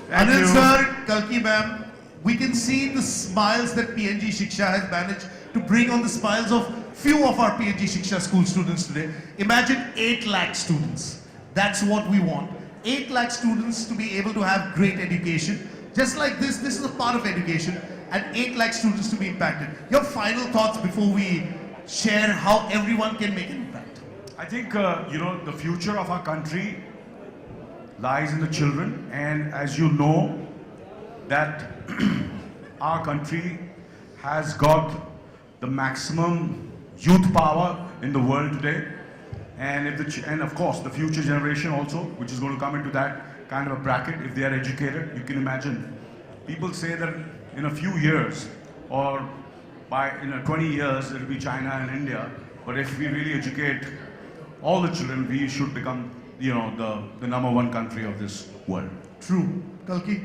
Anil sir, Kalki ma'am, we can see the smiles that PNG Shiksha has managed to bring on the smiles of few of our PNG Shiksha school students today. Imagine 8 lakh students. That's what we want. 8 lakh students to be able to have great education. Just like this is a part of education, and 8 lakh students to be impacted. Your final thoughts before we share how everyone can make an impact. I think, the future of our country lies in the children, and as you know, that our country has got the maximum youth power in the world today, and of course the future generation also, which is going to come into that kind of a bracket if they are educated. You can imagine, people say that in a few years or by 20 years it will be China and India, but if we really educate all the children, we should become the number 1 country of this world. True. Kalki?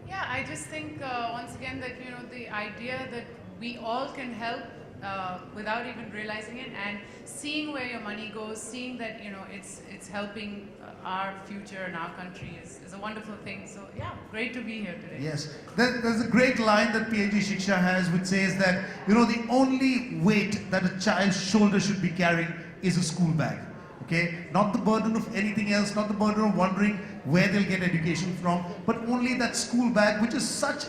Yeah, I just think once again that the idea that we all can help without even realizing it, and seeing where your money goes, seeing that it's helping our future and our country is a wonderful thing. So yeah, great to be here today. Yes, there's a great line that PNG Shiksha has, which says that the only weight that a child's shoulder should be carrying is a school bag. Okay, not the burden of anything else, not the burden of wondering where they'll get education from, but only that school bag, which is such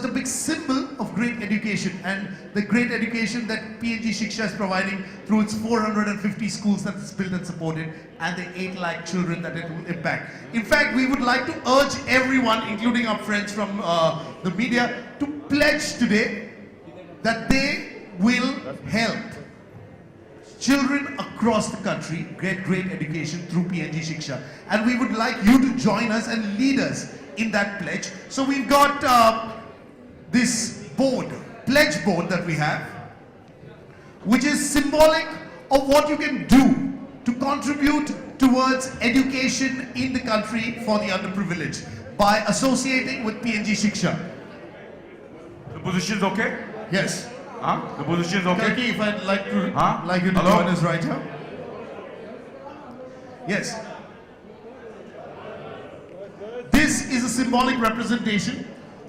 a big symbol of great education, and the great education that PNG Shiksha is providing through its 450 schools that it's built and supported, and the 8 lakh children that it will impact. In fact, we would like to urge everyone, including our friends from the media, to pledge today that they will help children across the country get great education through PNG Shiksha. And we would like you to join us and lead us in that pledge. So we've got this pledge board that we have, which is symbolic of what you can do to contribute towards education in the country for the underprivileged by associating with PNG Shiksha. The position's okay? Yes. Huh? The position's okay? Kalki, if I'd like you to join us right here. Yes. This is a symbolic representation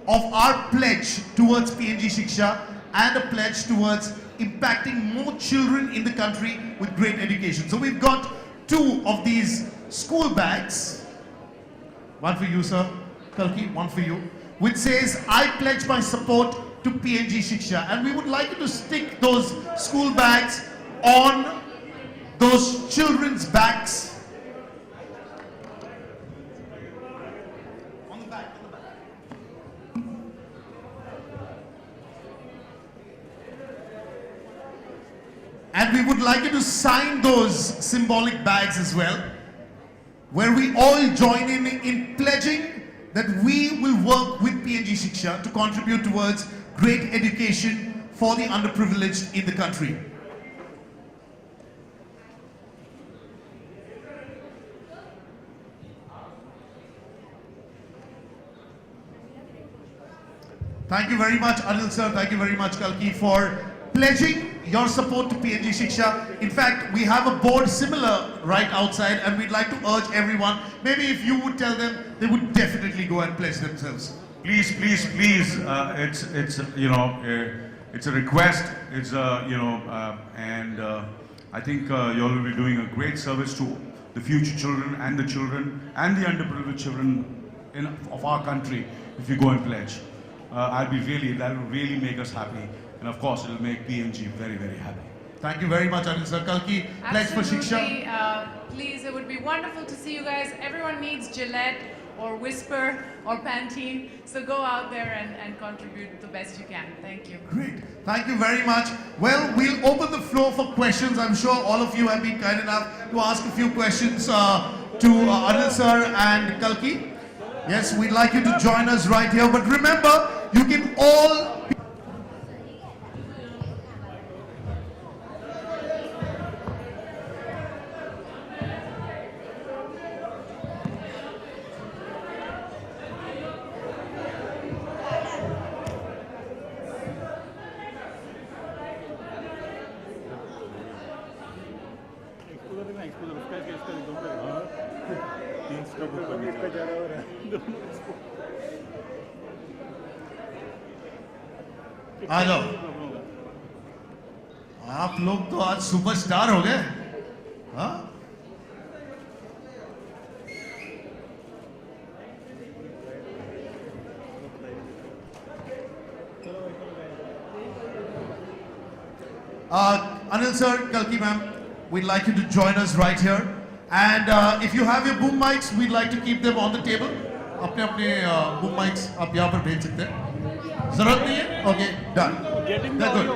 of our pledge towards PNG Shiksha and a pledge towards impacting more children in the country with great education. So we've got 2 of these school bags. One for you, sir. Kalki, one for you. Which says, I pledge my support to PNG Shiksha. And we would like you to stick those school bags on those children's backs. On the back. And we would like you to sign those symbolic bags as well, where we all join in pledging that we will work with PNG Shiksha to contribute towards great education for the underprivileged in the country. Thank you very much, Anil sir. Thank you very much, Kalki, for pledging your support to PNG Shiksha. In fact, we have a board similar right outside, and we'd like to urge everyone, maybe if you would tell them, they would definitely go and pledge themselves. Please, it's a request. And I think you all will be doing a great service to the future children and the underprivileged children of our country if you go and pledge. That will really make us happy, and of course, it will make PNG very, very happy. Thank you very much, Anil sir. Kalki, pledge for Shiksha. Please, it would be wonderful to see you guys. Everyone needs Gillette or Whisper or Pantene. So go out there and contribute the best you can. Thank you. Great. Thank you very much. Well, we'll open the floor for questions. I'm sure all of you have been kind enough to ask a few questions to Anil sir and Kalki. Yes, we'd like you to join us right here. But remember, you can all... exposure उसका इसका एकदम पे 3 stop ऊपर आ जाओ, आप लोग तो आज सुपरस्टार हो गए। हाँ, Anil sir, Kalki ma'am, we'd like you to join us right here. And if you have your boom mics, we'd like to keep them on the table. अपने अपने boom mics आप यहाँ पर भेज सकते हैं। जरूरत नहीं है? Okay, done. That's good.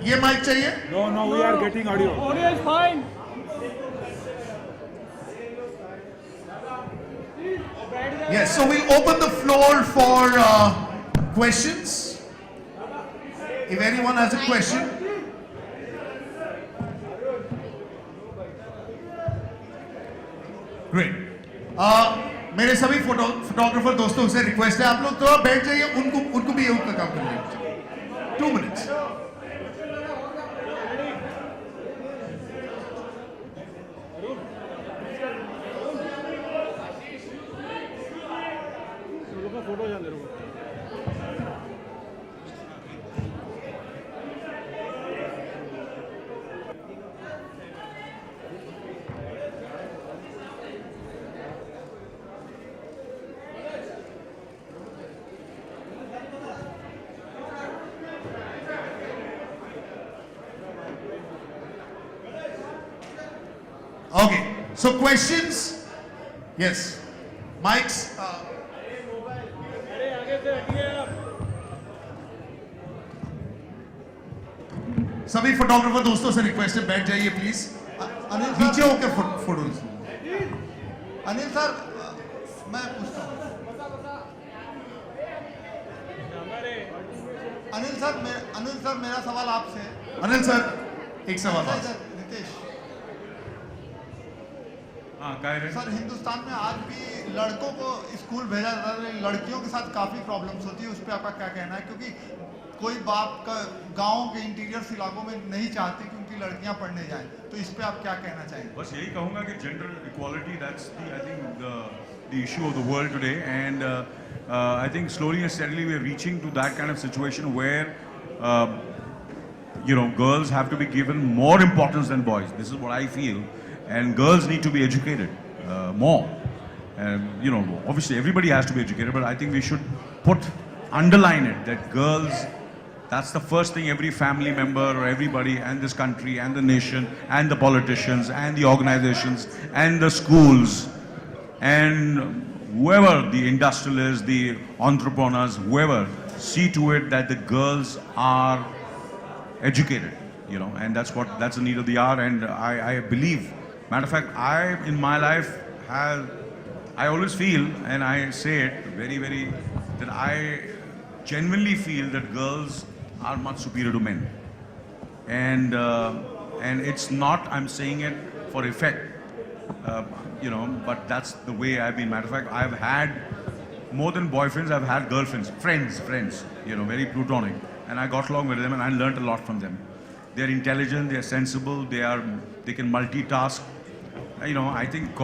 ये mic चाहिए? No, we are getting audio. Audio is fine. Yes, so we'll open the floor for questions. If anyone has a question. Great. मेरे सभी फोटोग्राफर दोस्तों से रिक्वेस्ट है, आप लोग थोड़ा बैठ जाइए, उनको भी ये उनका काम कर लेंगे। 2 minutes. फोटो जा ले रहा हूँ। Okay, so questions? Yes. Mics? सभी फोटोग्राफर दोस्तों से रिक्वेस्ट है, बैठ जाइए प्लीज। अनिल नीचे सर, होकर फोटो। अनिल सर, मैं पूछता हूँ। अनिल सर मेरा सवाल आपसे है। अनिल सर, एक सवाल अच्छा, आपसे। इधर, रितेश हाँ, कह रहे सर, हिंदुस्तान में आज भी लड़कों को स्कूल भेजा जाता है, लड़कियों के साथ काफ़ी प्रॉब्लम्स होती है, उस पर आपका क्या कहना है? क्योंकि कोई बाप का गांव के इंटीरियर्स इलाकों में नहीं चाहते कि उनकी लड़कियां पढ़ने जाएं, तो इस पे आप क्या कहना चाहेंगे? बस यही कहूँगा कि gender equality, that's the I think the issue of the world today, and I think slowly and steadily we are reaching to that kind of situation where girls have to be given more importance than boys. This is what I feel, and girls need to be educated more. Obviously everybody has to be educated, but I think we should underline it that girls, that's the first thing every family member or everybody and this country and the nation and the politicians and the organizations and the schools and whoever, the industrialists, the entrepreneurs, whoever, see to it that the girls are educated, and that's the need of the hour. And I believe, matter of fact, I in my life I always feel, and I say it very, very, that I genuinely feel that girls are much superior to men, and it's not, I'm saying it for effect, but that's the way I've been. Matter of fact, I've had more than boyfriends, I've had girlfriends, friends, very plutonic, and I got along with them and I learned a lot from them. They're intelligent, they're sensible, they can multitask. I think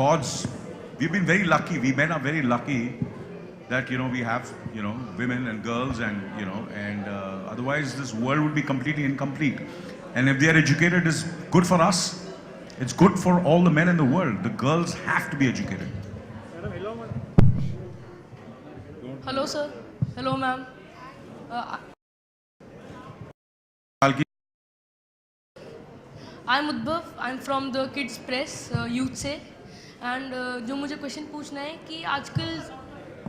we've been very lucky, we men are very lucky that we have women and girls, and otherwise this world would be completely incomplete. And if they are educated, it's good for us. It's good for all the men in the world. The girls have to be educated. Hello, sir. Hello, ma'am. I'm Udbhav. I'm from the Kids Press, youth से, and जो मुझे question पूछना है कि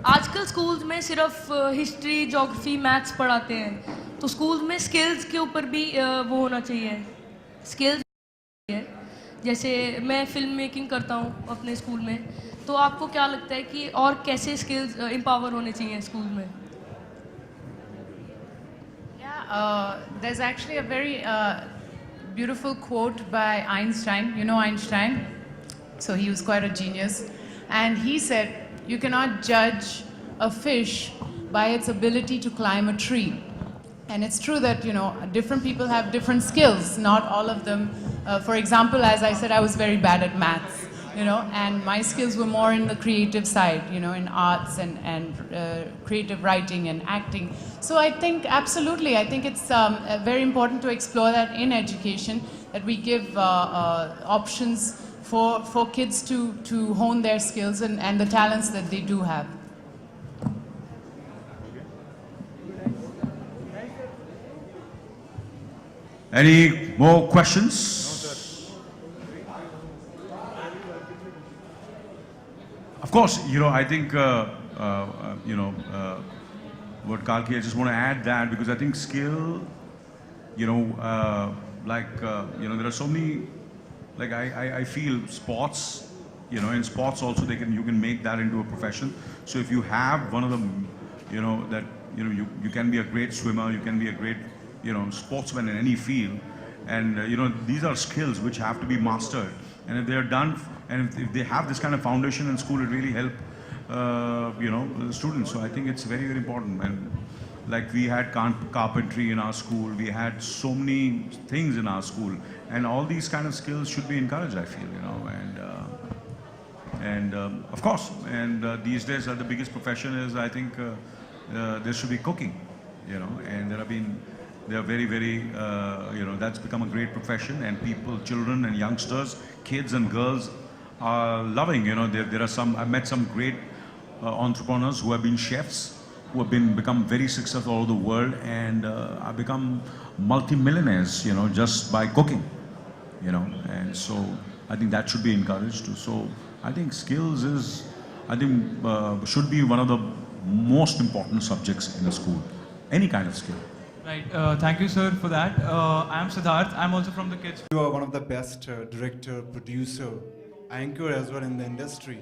आजकल schools में सिर्फ history, geography, maths पढ़ाते हैं, तो स्कूल्स में स्किल्स के ऊपर भी वो होना चाहिए, स्किल्स। जैसे मैं फिल्म मेकिंग करता हूँ अपने स्कूल में, तो आपको क्या लगता है कि और कैसे स्किल्स एम्पावर होने चाहिए स्कूल में? Yeah, there's actually a very beautiful quote by Einstein. You know Einstein? So he was quite a genius. And he said, you cannot judge a fish by its ability to climb a tree. And it's true that, different people have different skills. Not all of them. For example, as I said, I was very bad at maths. you know, and my skills were more in the creative side, you know, in arts and creative writing and acting. So I think absolutely, I think it's very important to explore that in education, that we give options for kids to hone their skills and the talents that they do have. Any more questions? Of course, you know, I think, you know, what Kalki, I just want to add that because I think skill, you know, you know, there are so many, like I feel sports, you know, in sports also you can make that into a profession. So if you have one of them, you know, that, you know, you can be a great swimmer, you can be a great, you know, sportsman in any field. And, you know, these are skills which have to be mastered. And if they are done, and if they have this kind of foundation in school, it really help, you know, the students. So I think it's very, very important. And like we had carpentry in our school, we had so many things in our school. And all these kind of skills should be encouraged, I feel, you know. And of course, and these days the biggest profession is, I think, there should be cooking, you know. And they are very, very, you know, that's become a great profession, and people, children and youngsters, kids and girls are loving, you know. There are some, I've met some great entrepreneurs who have been chefs, who have become very successful all over the world, and have become multi-millionaires, you know, just by cooking, you know. And so I think that should be encouraged too. So I think skills is, I think, should be one of the most important subjects in a school, any kind of skill. Right. Thank you, sir, for that. I'm Siddharth. I'm also from the Kids. You are one of the best director, producer, anchor as well in the industry.